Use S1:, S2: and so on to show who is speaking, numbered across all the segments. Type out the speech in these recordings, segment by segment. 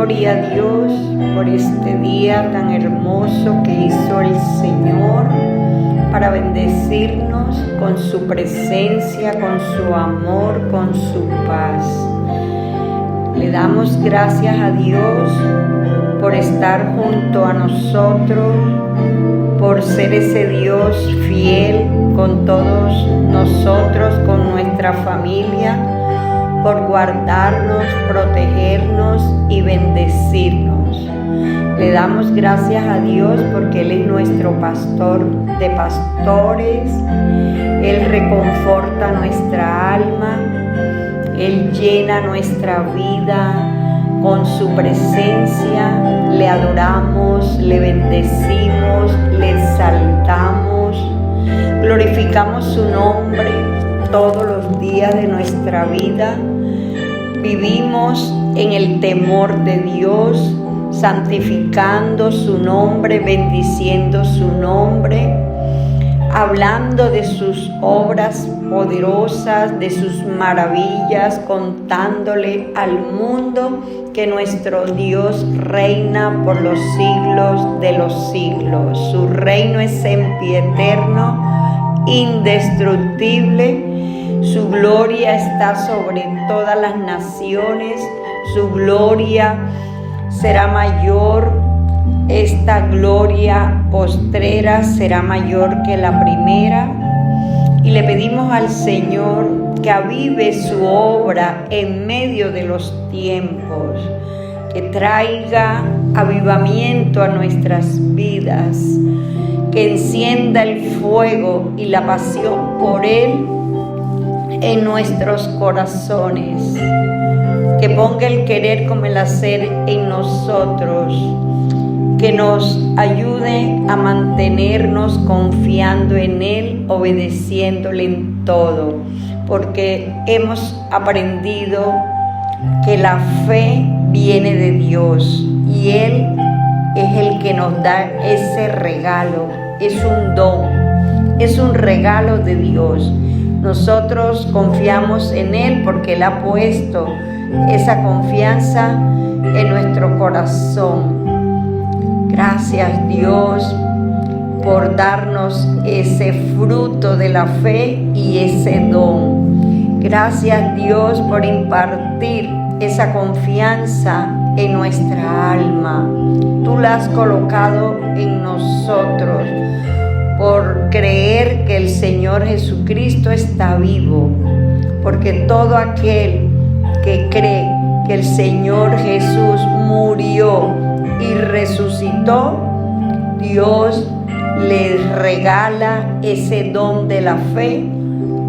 S1: Gloria a Dios por este día tan hermoso que hizo el Señor para bendecirnos con su presencia, con su amor, con su paz. Le damos gracias a Dios por estar junto a nosotros, por ser ese Dios fiel con todos nosotros, con nuestra familia, por guardarnos, protegernos y bendecirnos. Le damos gracias a Dios porque Él es nuestro pastor de pastores. Él reconforta nuestra alma. Él llena nuestra vida con su presencia. Le adoramos, le bendecimos, le exaltamos. Glorificamos su nombre todos los días de nuestra vida. Vivimos en el temor de Dios, santificando su nombre, bendiciendo su nombre, hablando de sus obras poderosas, de sus maravillas, contándole al mundo que nuestro Dios reina por los siglos de los siglos. Su reino es sempiterno, indestructible. Su gloria está sobre todas las naciones. Su gloria será mayor. Esta gloria postrera será mayor que la primera. Y le pedimos al Señor que avive su obra en medio de los tiempos, que traiga avivamiento a nuestras vidas, que encienda el fuego y la pasión por Él en nuestros corazones, que ponga el querer como el hacer en nosotros, que nos ayude a mantenernos confiando en Él, obedeciéndole en todo, porque hemos aprendido que la fe viene de Dios y Él es el que nos da ese regalo, es un don, es un regalo de Dios. Nosotros confiamos en Él porque Él ha puesto esa confianza en nuestro corazón. Gracias Dios por darnos ese fruto de la fe y ese don. Gracias Dios por impartir esa confianza en nuestra alma. Tú la has colocado en nosotros por creer que el Señor Jesucristo está vivo, porque todo aquel que cree que el Señor Jesús murió y resucitó, Dios les regala ese don de la fe,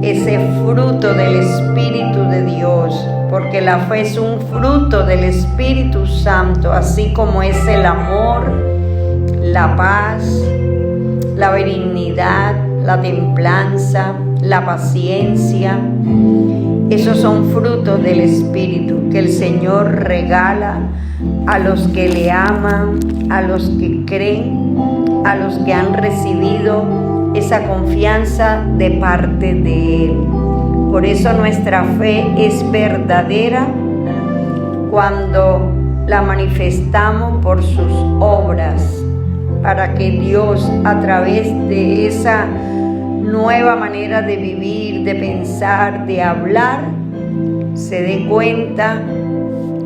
S1: ese fruto del Espíritu de Dios, porque la fe es un fruto del Espíritu Santo, así como es el amor, la paz, la benignidad, la templanza, la paciencia. Esos son frutos del Espíritu que el Señor regala a los que le aman, a los que creen, a los que han recibido esa confianza de parte de Él. Por eso nuestra fe es verdadera cuando la manifestamos por sus obras, para que Dios, a través de esa nueva manera de vivir, de pensar, de hablar, se dé cuenta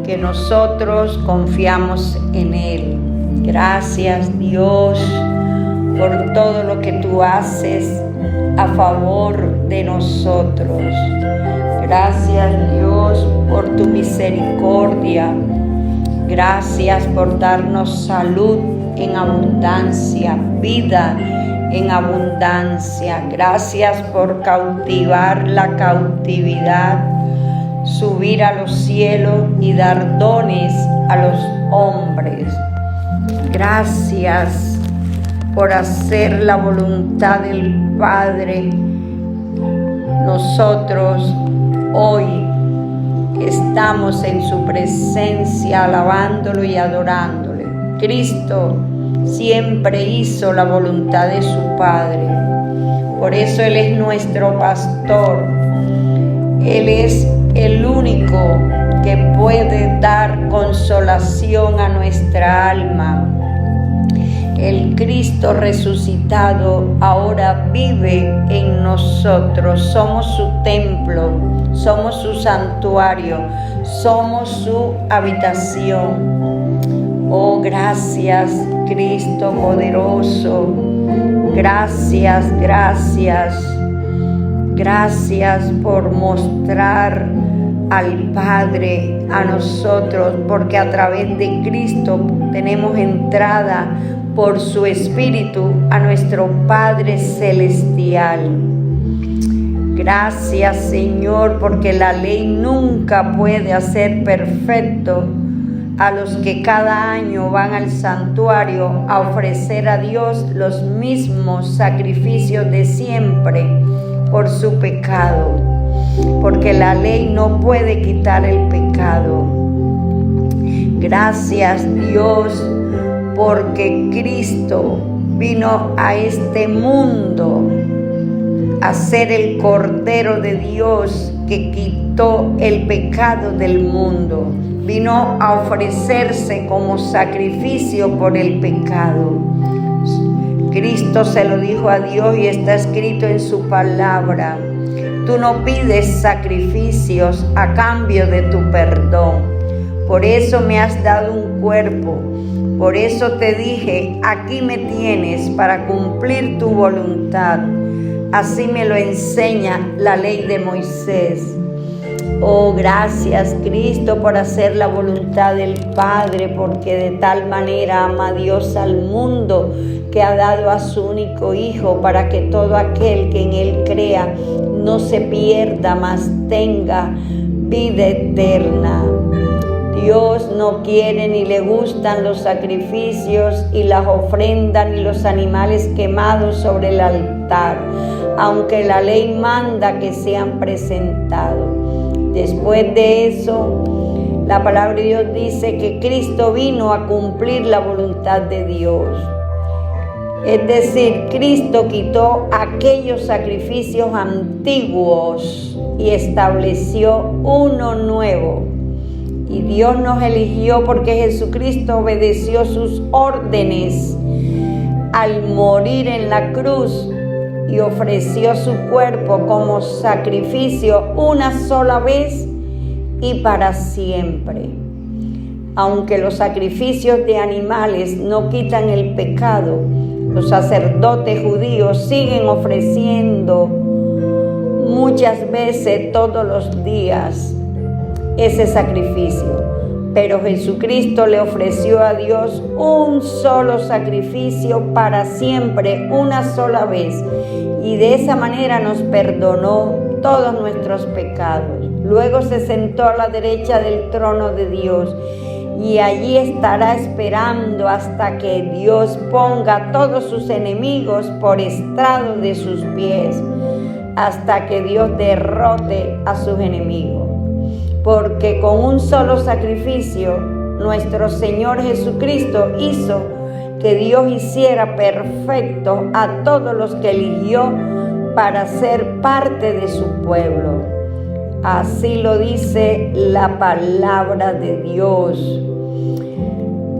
S1: que nosotros confiamos en Él. Gracias Dios por todo lo que tú haces a favor de nosotros. Gracias Dios por tu misericordia. Gracias por darnos salud en abundancia, vida en abundancia. Gracias por cautivar la cautividad, subir a los cielos y dar dones a los hombres. Gracias por hacer la voluntad del Padre. Nosotros hoy estamos en su presencia alabándolo y adorándole. Cristo siempre hizo la voluntad de su Padre. Por eso Él es nuestro pastor. Él es el único que puede dar consolación a nuestra alma. El Cristo resucitado ahora vive en nosotros. Somos su templo, somos su santuario, somos su habitación. Oh, gracias, Cristo poderoso. Gracias, gracias. Gracias por mostrar al Padre a nosotros, porque a través de Cristo tenemos entrada por su Espíritu a nuestro Padre Celestial. Gracias, Señor, porque la ley nunca puede hacer perfecto a los que cada año van al santuario a ofrecer a Dios los mismos sacrificios de siempre por su pecado, porque la ley no puede quitar el pecado. Gracias, Dios, porque Cristo vino a este mundo a ser el Cordero de Dios que quitó el pecado del mundo. Vino a ofrecerse como sacrificio por el pecado. Cristo se lo dijo a Dios y está escrito en su palabra: tú no pides sacrificios a cambio de tu perdón. Por eso me has dado un cuerpo. Por eso te dije, aquí me tienes para cumplir tu voluntad. Así me lo enseña la ley de Moisés. Oh, gracias, Cristo, por hacer la voluntad del Padre, porque de tal manera ama Dios al mundo que ha dado a su único Hijo, para que todo aquel que en Él crea no se pierda, mas tenga vida eterna. Dios no quiere ni le gustan los sacrificios y las ofrendas ni los animales quemados sobre el altar, aunque la ley manda que sean presentados. Después de eso, la palabra de Dios dice que Cristo vino a cumplir la voluntad de Dios. Es decir, Cristo quitó aquellos sacrificios antiguos y estableció uno nuevo. Y Dios nos eligió porque Jesucristo obedeció sus órdenes al morir en la cruz y ofreció su cuerpo como sacrificio una sola vez y para siempre. Aunque los sacrificios de animales no quitan el pecado, los sacerdotes judíos siguen ofreciendo muchas veces todos los días ese sacrificio. Pero Jesucristo le ofreció a Dios un solo sacrificio para siempre, una sola vez. Y de esa manera nos perdonó todos nuestros pecados. Luego se sentó a la derecha del trono de Dios y allí estará esperando hasta que Dios ponga a todos sus enemigos por estrado de sus pies, hasta que Dios derrote a sus enemigos. Porque con un solo sacrificio, nuestro Señor Jesucristo hizo que Dios hiciera perfecto a todos los que eligió para ser parte de su pueblo. Así lo dice la palabra de Dios.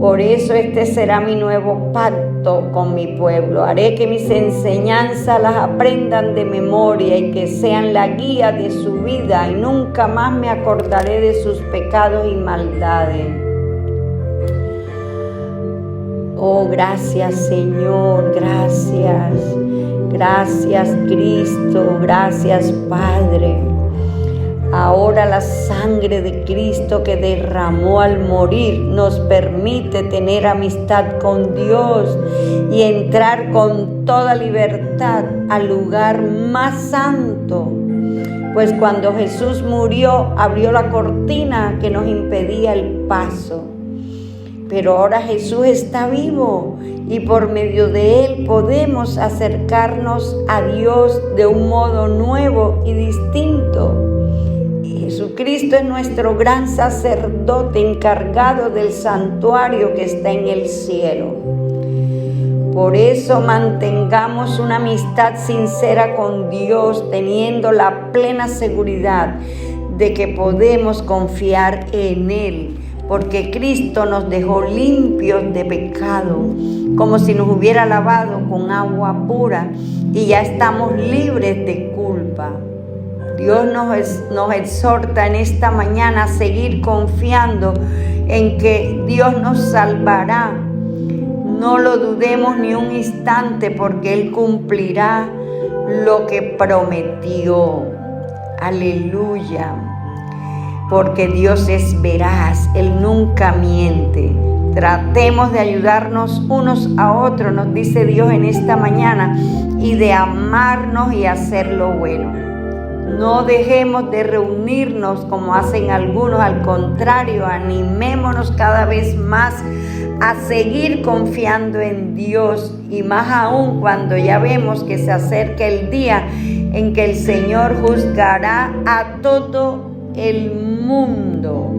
S1: Por eso este será mi nuevo pacto con mi pueblo. Haré que mis enseñanzas las aprendan de memoria y que sean la guía de su vida, y nunca más me acordaré de sus pecados y maldades. Oh, gracias, Señor, gracias. Gracias, Cristo, gracias, Padre. Ahora la sangre de Cristo que derramó al morir nos permite tener amistad con Dios y entrar con toda libertad al lugar más santo. Pues cuando Jesús murió, abrió la cortina que nos impedía el paso. Pero ahora Jesús está vivo y por medio de Él podemos acercarnos a Dios de un modo nuevo y distinto. Jesucristo es nuestro gran sacerdote encargado del santuario que está en el cielo. Por eso mantengamos una amistad sincera con Dios, teniendo la plena seguridad de que podemos confiar en Él, porque Cristo nos dejó limpios de pecado, como si nos hubiera lavado con agua pura, y ya estamos libres de culpa. Dios nos exhorta en esta mañana a seguir confiando en que Dios nos salvará. No lo dudemos ni un instante, porque Él cumplirá lo que prometió. Aleluya. Porque Dios es veraz, Él nunca miente. Tratemos de ayudarnos unos a otros, nos dice Dios en esta mañana, y de amarnos y hacer lo bueno. No dejemos de reunirnos como hacen algunos, al contrario, animémonos cada vez más a seguir confiando en Dios, y más aún cuando ya vemos que se acerca el día en que el Señor juzgará a todo el mundo.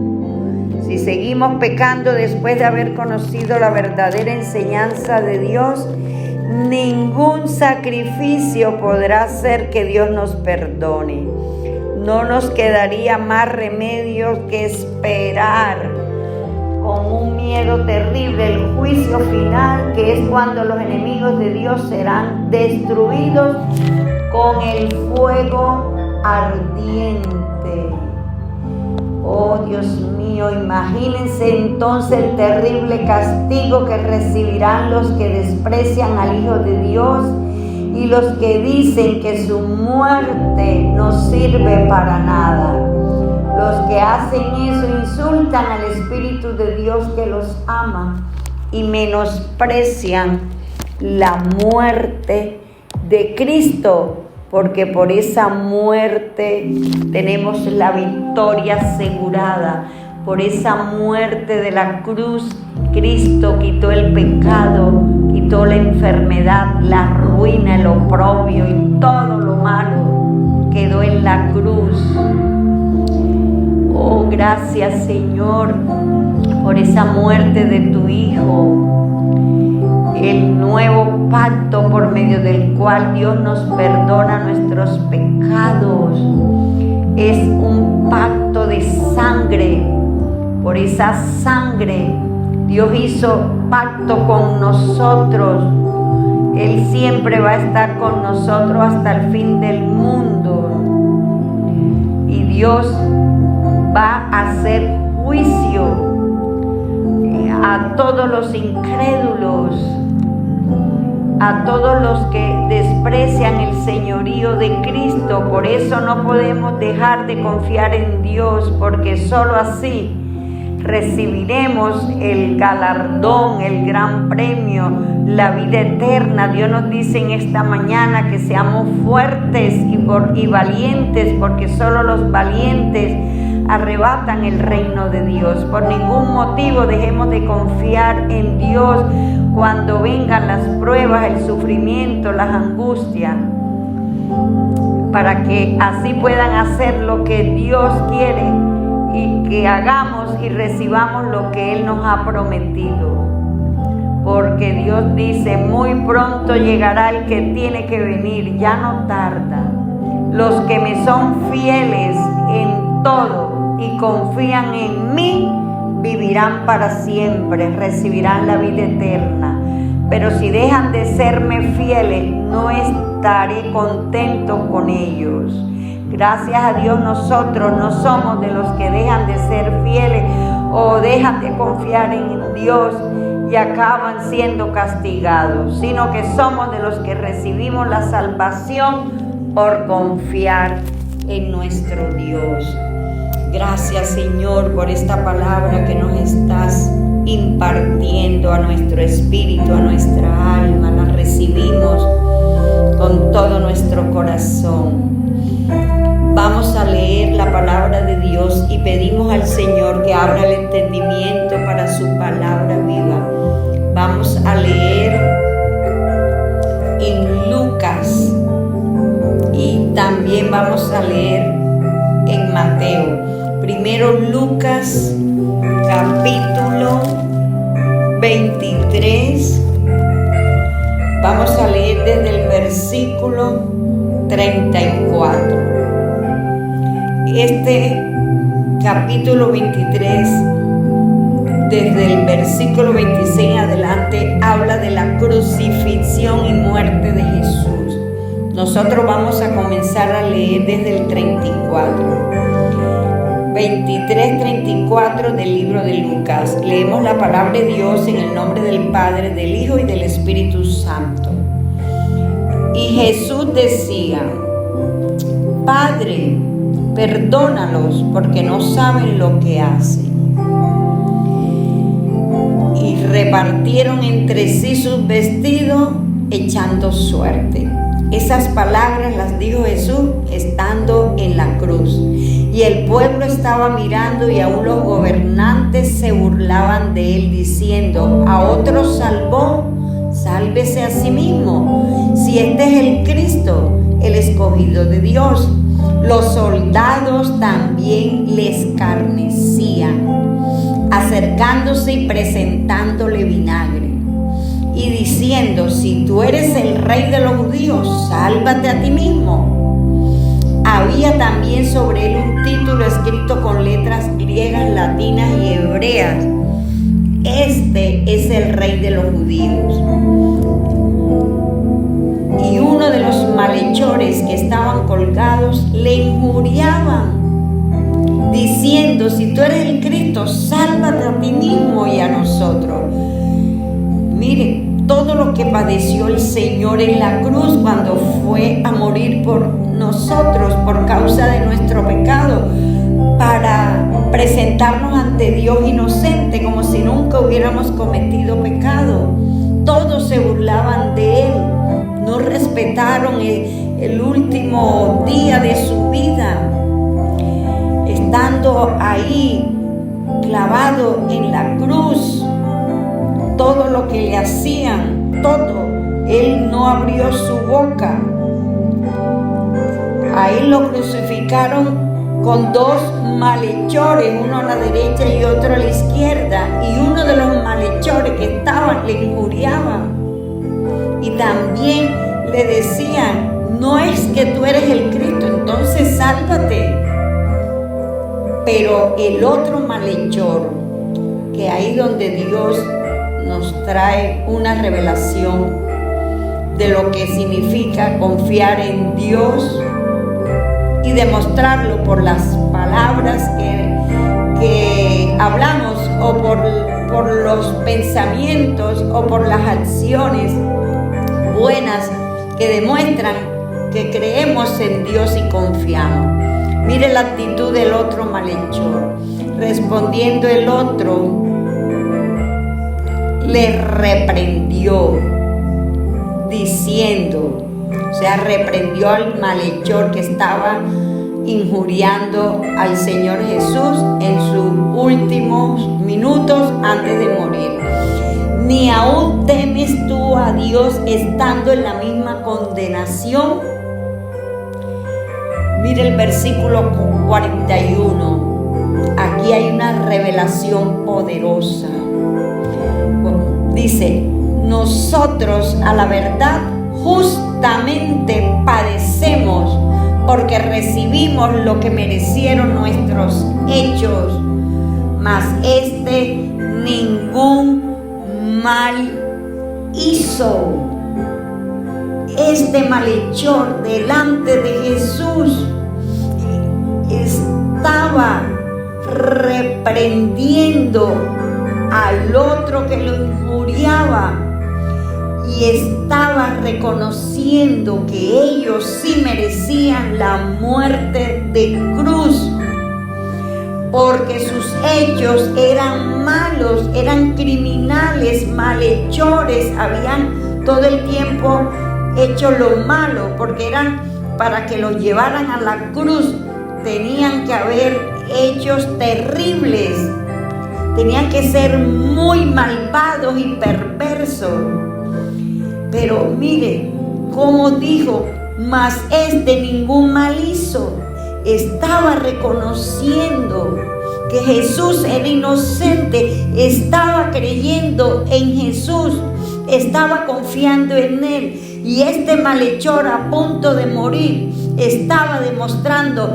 S1: Si seguimos pecando después de haber conocido la verdadera enseñanza de Dios, ningún sacrificio podrá hacer que Dios nos perdone. No nos quedaría más remedio que esperar con un miedo terrible el juicio final, que es cuando los enemigos de Dios serán destruidos con el fuego ardiente. Oh Dios mío, imagínense entonces el terrible castigo que recibirán los que desprecian al Hijo de Dios y los que dicen que su muerte no sirve para nada. Los que hacen eso insultan al Espíritu de Dios que los ama y menosprecian la muerte de Cristo, porque por esa muerte tenemos la victoria asegurada. Por esa muerte de la cruz, Cristo quitó el pecado, quitó la enfermedad, la ruina, el oprobio y todo lo malo quedó en la cruz. Oh, gracias Señor por esa muerte de tu Hijo. El nuevo pacto por medio del cual Dios nos perdona nuestros pecados es un pacto de sangre. Por esa sangre Dios hizo pacto con nosotros. Él siempre va a estar con nosotros hasta el fin del mundo. Y Dios va a hacer juicio a todos los incrédulos, a todos los que desprecian el señorío de Cristo. Por eso no podemos dejar de confiar en Dios, porque solo así recibiremos el galardón, el gran premio, la vida eterna. Dios nos dice en esta mañana que seamos fuertes y valientes, porque solo los valientes arrebatan el reino de Dios. Por ningún motivo dejemos de confiar en Dios cuando vengan las pruebas, el sufrimiento, las angustias, para que así puedan hacer lo que Dios quiere y que hagamos y recibamos lo que Él nos ha prometido. Porque Dios dice, muy pronto llegará el que tiene que venir, ya no tarda. Los que me son fieles en todo y confían en mí, vivirán para siempre, recibirán la vida eterna. Pero si dejan de serme fieles, no estaré contento con ellos. Gracias a Dios nosotros no somos de los que dejan de ser fieles o dejan de confiar en Dios y acaban siendo castigados, sino que somos de los que recibimos la salvación por confiar en nuestro Dios. Gracias Señor por esta palabra que nos estás impartiendo a nuestro espíritu, a nuestra alma. La recibimos con todo nuestro corazón. Vamos a leer la palabra de Dios y pedimos al Señor que abra el entendimiento para su palabra viva. Vamos a leer en Lucas y también vamos a leer en Mateo. Primero Lucas capítulo 23. Vamos a leer desde el versículo 34. este capítulo 23, desde el versículo 26 en adelante, habla de la crucifixión y muerte de Jesús. Nosotros vamos a comenzar a leer desde el 34. 23-34 del libro de Lucas. Leemos la palabra de Dios en el nombre del Padre, del Hijo y del Espíritu Santo. Y Jesús decía: Padre, perdónalos porque no saben lo que hacen. Y repartieron entre sí sus vestidos echando suerte. Esas palabras las dijo Jesús estando en la cruz. Y el pueblo estaba mirando, y aún los gobernantes se burlaban de él, diciendo: a otro salvó, sálvese a sí mismo, si este es el Cristo, el escogido de Dios. Los soldados también le escarnecían, acercándose y presentándole vinagre, y diciendo: si tú eres el rey de los judíos, sálvate a ti mismo. Había también sobre él un título escrito con letras griegas, latinas y hebreas: Este es el rey de los judíos. Y uno de los malhechores que estaban colgados le injuriaban, diciendo: si tú eres el Cristo, sálvate a ti mismo y a nosotros. Miren todo lo que padeció el Señor en la cruz cuando fue a morir por nosotros, por causa de nuestro pecado, para presentarnos ante Dios inocente, como si nunca hubiéramos cometido pecado. Todos se burlaban de él, no respetaron el último día de su vida, estando ahí clavado en la cruz. Todo lo que le hacían, todo, él no abrió su boca. Ahí lo crucificaron con dos malhechores, uno a la derecha y otro a la izquierda, y uno de los malhechores que estaban le injuriaban y también le decían: no es que tú eres el Cristo, entonces sálvate. Pero el otro malhechor, que ahí donde Dios nos trae una revelación de lo que significa confiar en Dios y demostrarlo por las palabras que hablamos, o por los pensamientos, o por las acciones buenas que demuestran que creemos en Dios y confiamos. Mire la actitud del otro malhechor. Respondiendo el otro, le reprendió, diciendo, o sea, reprendió al malhechor que estaba injuriando al Señor Jesús en sus últimos minutos antes de morir: ¿ni aún temes tú a Dios estando en la misma condenación? Mire el versículo 41. Aquí hay una revelación poderosa. Dice: nosotros a la verdad justamente padecemos, porque recibimos lo que merecieron nuestros hechos, mas este ningún mal hizo. Este malhechor delante de Jesús estaba reprendiendo al otro que lo injuriaba, y estaba reconociendo que ellos sí merecían la muerte de cruz, porque sus hechos eran malos, eran criminales, malhechores, habían todo el tiempo hecho lo malo, porque eran para que los llevaran a la cruz, tenían que haber hechos terribles, tenían que ser muy malvados y perversos. Pero mire cómo dijo: mas este ningún mal hizo. Estaba reconociendo que Jesús era inocente, estaba creyendo en Jesús, estaba confiando en Él. Y este malhechor a punto de morir estaba demostrando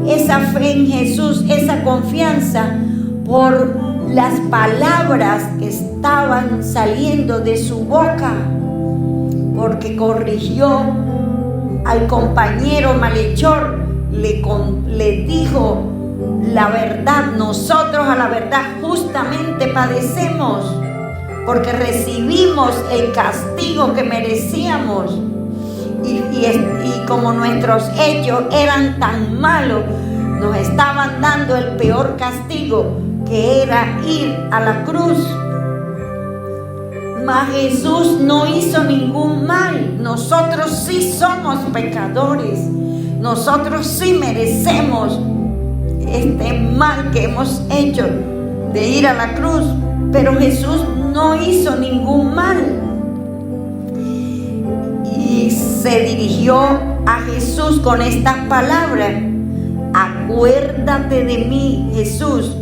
S1: esa fe en Jesús, esa confianza por las palabras que estaban saliendo de su boca, porque corrigió al compañero malhechor, le dijo la verdad. Nosotros a la verdad justamente padecemos, porque recibimos el castigo que merecíamos, y como nuestros hechos eran tan malos, nos estaban dando el peor castigo, que era ir a la cruz. Mas Jesús no hizo ningún mal. Nosotros sí somos pecadores, nosotros sí merecemos este mal que hemos hecho de ir a la cruz, pero Jesús no hizo ningún mal. Y se dirigió a Jesús con estas palabras: acuérdate de mí, Jesús,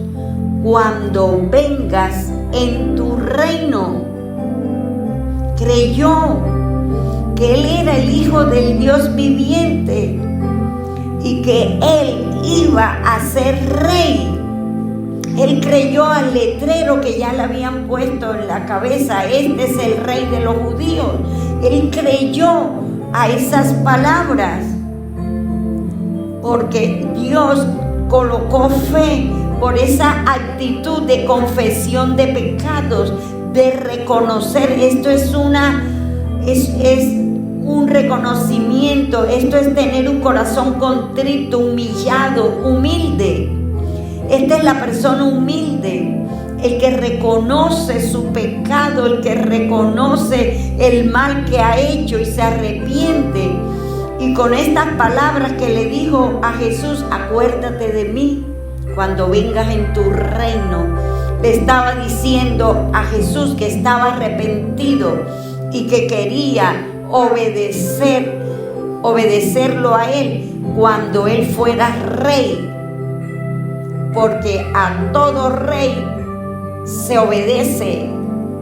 S1: cuando vengas en tu reino. Creyó que Él era el Hijo del Dios viviente y que Él iba a ser rey. Él creyó al letrero que ya le habían puesto en la cabeza: este es el rey de los judíos. Él creyó a esas palabras, porque Dios colocó fe por esa actitud de confesión de pecados, de reconocer. Esto es un reconocimiento, esto es tener un corazón contrito, humillado, humilde. Esta es la persona humilde, el que reconoce su pecado, el que reconoce el mal que ha hecho y se arrepiente. Y con estas palabras que le dijo a Jesús: acuérdate de mí cuando vengas en tu reino, le estaba diciendo a Jesús que estaba arrepentido y que quería obedecerlo a Él cuando Él fuera rey, porque a todo rey se obedece,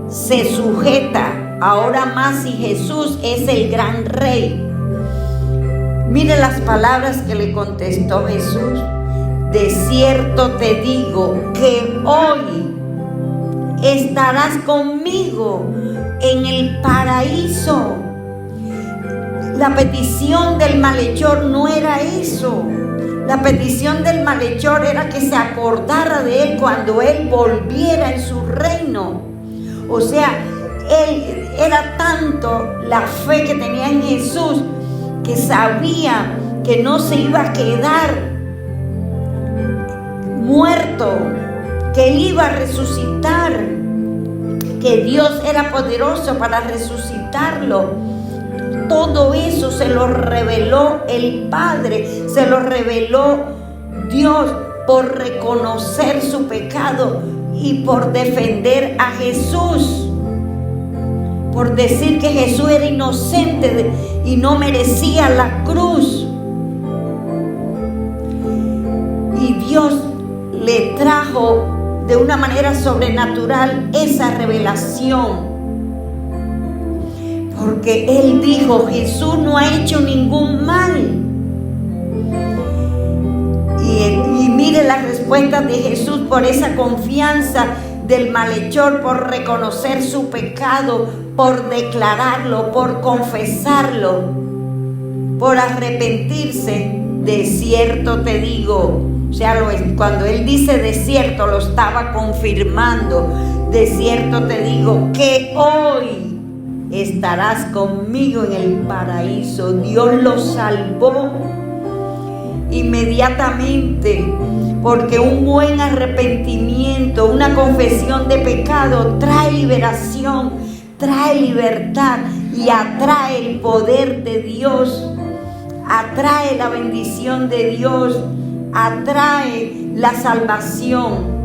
S1: se sujeta. Ahora más si Jesús es el gran rey. Mire las palabras que le contestó Jesús: de cierto te digo que hoy estarás conmigo en el paraíso. La petición del malhechor no era eso. La petición del malhechor era que se acordara de él cuando él volviera en su reino. O sea, él era tanto la fe que tenía en Jesús, que sabía que no se iba a quedar muerto, que él iba a resucitar, que Dios era poderoso para resucitarlo. Todo eso se lo reveló el Padre, se lo reveló Dios por reconocer su pecado y por defender a Jesús, por decir que Jesús era inocente y no merecía la cruz. Y Dios le trajo de una manera sobrenatural esa revelación, porque Él dijo: Jesús no ha hecho ningún mal. Y mire las respuestas de Jesús por esa confianza del malhechor, por reconocer su pecado, por declararlo, por confesarlo, por arrepentirse. De cierto te digo. O sea, cuando Él dice de cierto, lo estaba confirmando. De cierto te digo que hoy estarás conmigo en el paraíso. Dios lo salvó inmediatamente, porque un buen arrepentimiento, una confesión de pecado trae liberación, trae libertad y atrae el poder de Dios, atrae la bendición de Dios, atrae la salvación.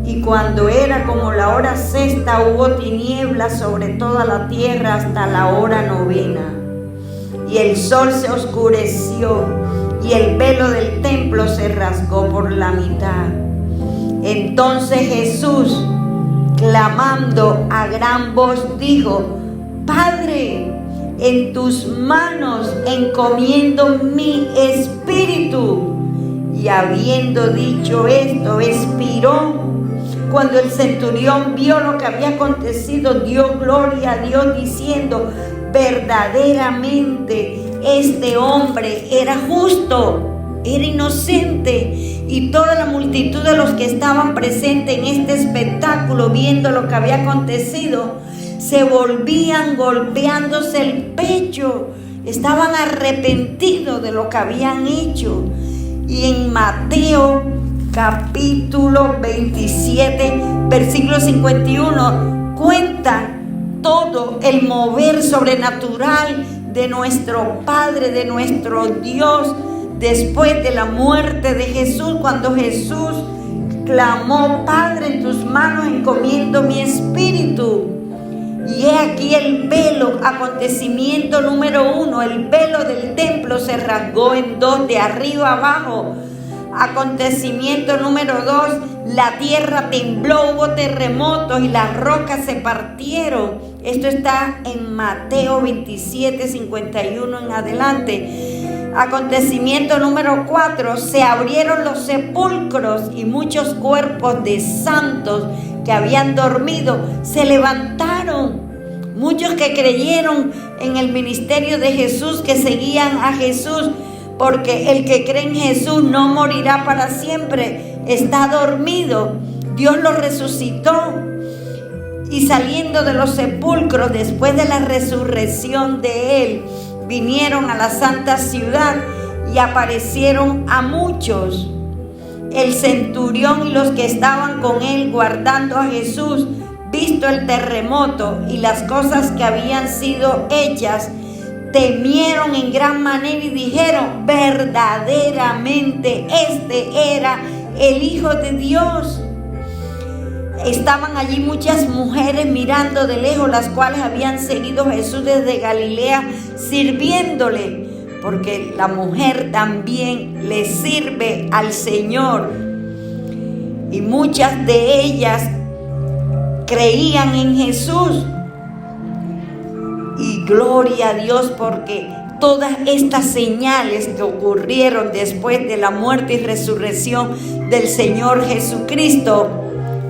S1: Y cuando era como la hora sexta, hubo tinieblas sobre toda la tierra hasta la hora novena. Y el sol se oscureció y el velo del templo se rasgó por la mitad. Entonces Jesús, clamando a gran voz, dijo: Padre, en tus manos encomiendo mi espíritu. Y habiendo dicho esto, expiró. Cuando el centurión vio lo que había acontecido, dio gloria a Dios diciendo: verdaderamente este hombre era justo, era inocente. Y toda la multitud de los que estaban presentes en este espectáculo, viendo lo que había acontecido, se volvían golpeándose el pecho. Estaban arrepentidos de lo que habían hecho. Y en Mateo capítulo 27, versículo 51, cuenta todo el mover sobrenatural de nuestro Padre, de nuestro Dios, después de la muerte de Jesús, cuando Jesús clamó: Padre, en tus manos encomiendo mi espíritu. Y he aquí el velo, acontecimiento número 1, el velo del templo se rasgó en dos, de arriba abajo. Acontecimiento número 2, la tierra tembló, hubo terremotos y las rocas se partieron. Esto está en Mateo 27, 51 en adelante. Acontecimiento número 4, se abrieron los sepulcros y muchos cuerpos de santos que habían dormido se levantaron. Muchos que creyeron en el ministerio de Jesús, que seguían a Jesús, porque el que cree en Jesús no morirá para siempre, está dormido. Dios lo resucitó. Y saliendo de los sepulcros, después de la resurrección de él, vinieron a la santa ciudad y aparecieron a muchos. El centurión y los que estaban con él guardando a Jesús, visto el terremoto y las cosas que habían sido hechas, temieron en gran manera y dijeron: verdaderamente este era el Hijo de Dios. Estaban allí muchas mujeres mirando de lejos, las cuales habían seguido a Jesús desde Galilea, sirviéndole, porque la mujer también le sirve al Señor. Y muchas de ellas creían en Jesús. Y gloria a Dios, porque todas estas señales que ocurrieron después de la muerte y resurrección del Señor Jesucristo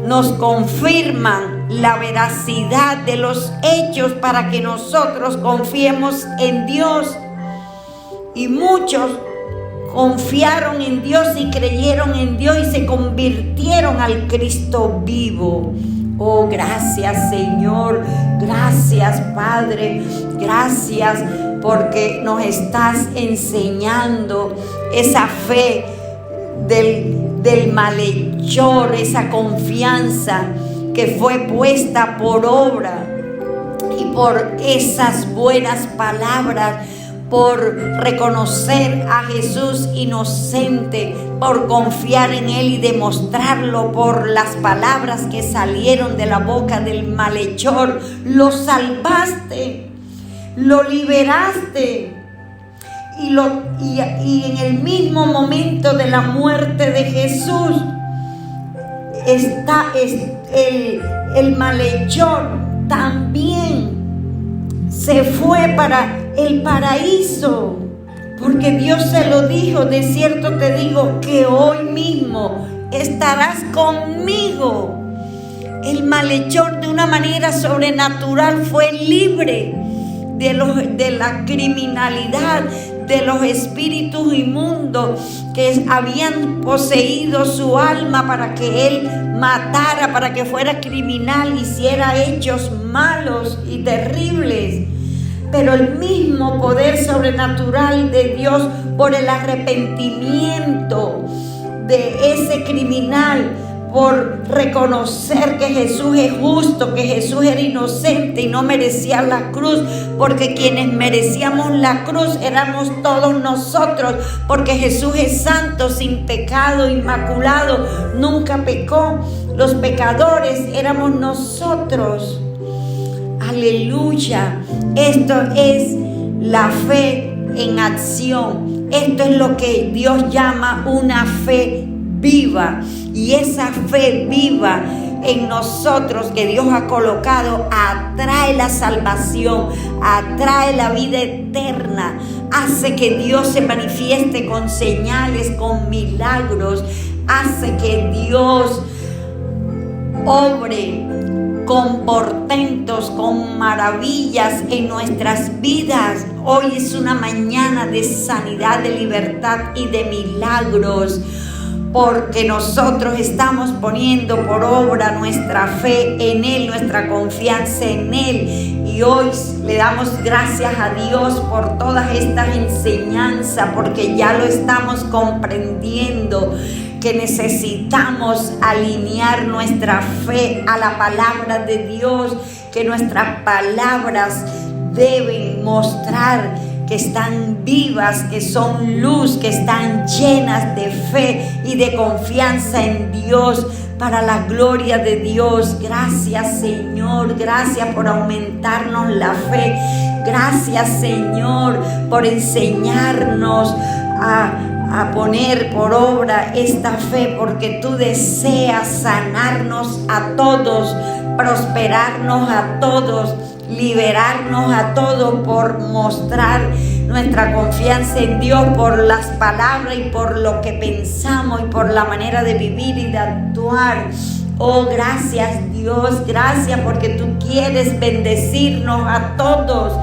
S1: nos confirman la veracidad de los hechos para que nosotros confiemos en Dios. Y muchos confiaron en Dios y creyeron en Dios y se convirtieron al Cristo vivo. Oh, gracias Señor, gracias Padre, gracias porque nos estás enseñando esa fe del malhechor, esa confianza que fue puesta por obra, y por esas buenas palabras, por reconocer a Jesús inocente, por confiar en Él y demostrarlo por las palabras que salieron de la boca del malhechor. Lo salvaste, lo liberaste. Y en el mismo momento de la muerte de Jesús, el malhechor también se fue para el paraíso, porque Dios se lo dijo: de cierto te digo que hoy mismo estarás conmigo. El malhechor, de una manera sobrenatural, fue libre de la criminalidad, de los espíritus inmundos que habían poseído su alma para que él matara, para que fuera criminal, hiciera hechos malos y terribles. Pero el mismo poder sobrenatural de Dios, por el arrepentimiento de ese criminal, por reconocer que Jesús es justo, que Jesús era inocente y no merecía la cruz, porque quienes merecíamos la cruz éramos todos nosotros, porque Jesús es santo, sin pecado, inmaculado, nunca pecó. Los pecadores éramos nosotros. Aleluya. Esto es la fe en acción. Esto es lo que Dios llama una fe viva. Y esa fe viva en nosotros que Dios ha colocado atrae la salvación, atrae la vida eterna, hace que Dios se manifieste con señales, con milagros, hace que Dios obre con portentos, con maravillas en nuestras vidas. Hoy es una mañana de sanidad, de libertad y de milagros, porque nosotros estamos poniendo por obra nuestra fe en Él, nuestra confianza en Él. Y hoy le damos gracias a Dios por todas estas enseñanzas, porque ya lo estamos comprendiendo, que necesitamos alinear nuestra fe a la palabra de Dios, que nuestras palabras deben mostrar que están vivas, que son luz, que están llenas de fe y de confianza en Dios, para la gloria de Dios. Gracias, Señor, gracias por aumentarnos la fe. Gracias, Señor, por enseñarnos a poner por obra esta fe, porque tú deseas sanarnos a todos, prosperarnos a todos, liberarnos a todos, por mostrar nuestra confianza en Dios, por las palabras y por lo que pensamos y por la manera de vivir y de actuar. Oh, gracias, Dios, gracias porque tú quieres bendecirnos a todos.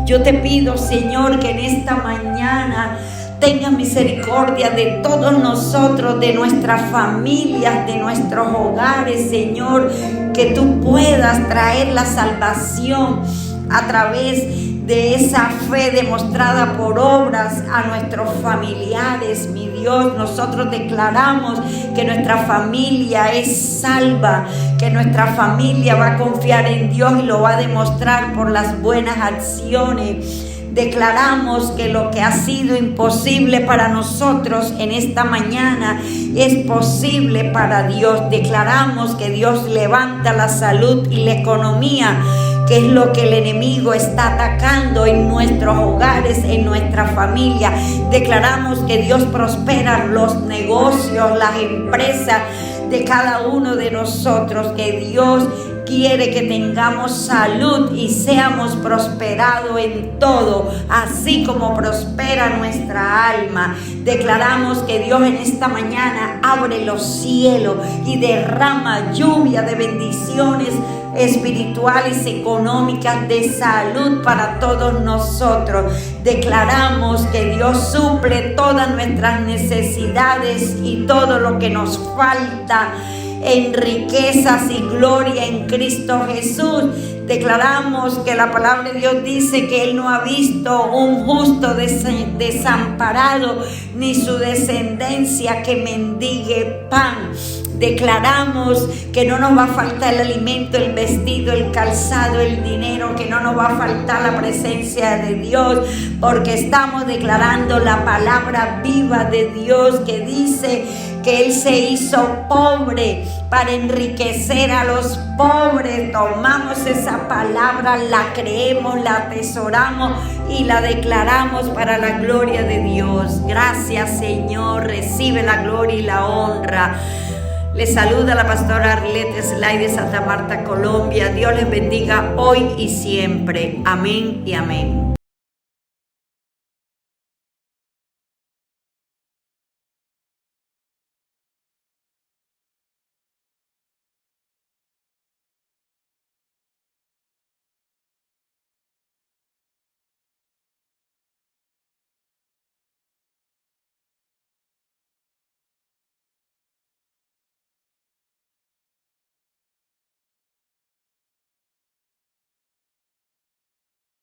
S1: Yo te pido, Señor, que en esta mañana tenga misericordia de todos nosotros, de nuestras familias, de nuestros hogares, Señor, que tú puedas traer la salvación a través de esa fe demostrada por obras a nuestros familiares. Mi Dios, nosotros declaramos que nuestra familia es salva, que nuestra familia va a confiar en Dios y lo va a demostrar por las buenas acciones. Declaramos que lo que ha sido imposible para nosotros en esta mañana es posible para Dios. Declaramos que Dios levanta la salud y la economía, que es lo que el enemigo está atacando en nuestros hogares, en nuestra familia. Declaramos que Dios prospera los negocios, las empresas de cada uno de nosotros, que Dios quiere que tengamos salud y seamos prosperados en todo, así como prospera nuestra alma. Declaramos que Dios en esta mañana abre los cielos y derrama lluvia de bendiciones espirituales, económicas, de salud para todos nosotros. Declaramos que Dios suple todas nuestras necesidades y todo lo que nos falta en riquezas y gloria en Cristo Jesús. Declaramos que la palabra de Dios dice que Él no ha visto un justo desamparado, ni su descendencia que mendigue pan. Declaramos que no nos va a faltar el alimento, el vestido, el calzado, el dinero, que no nos va a faltar la presencia de Dios, porque estamos declarando la palabra viva de Dios, que dice que Él se hizo pobre para enriquecer a los pobres. Tomamos esa palabra, la creemos, la atesoramos y la declaramos para la gloria de Dios. Gracias, Señor, recibe la gloria y la honra. Les saluda la pastora Arlette Slay de Santa Marta, Colombia. Dios les bendiga hoy y siempre. Amén y amén.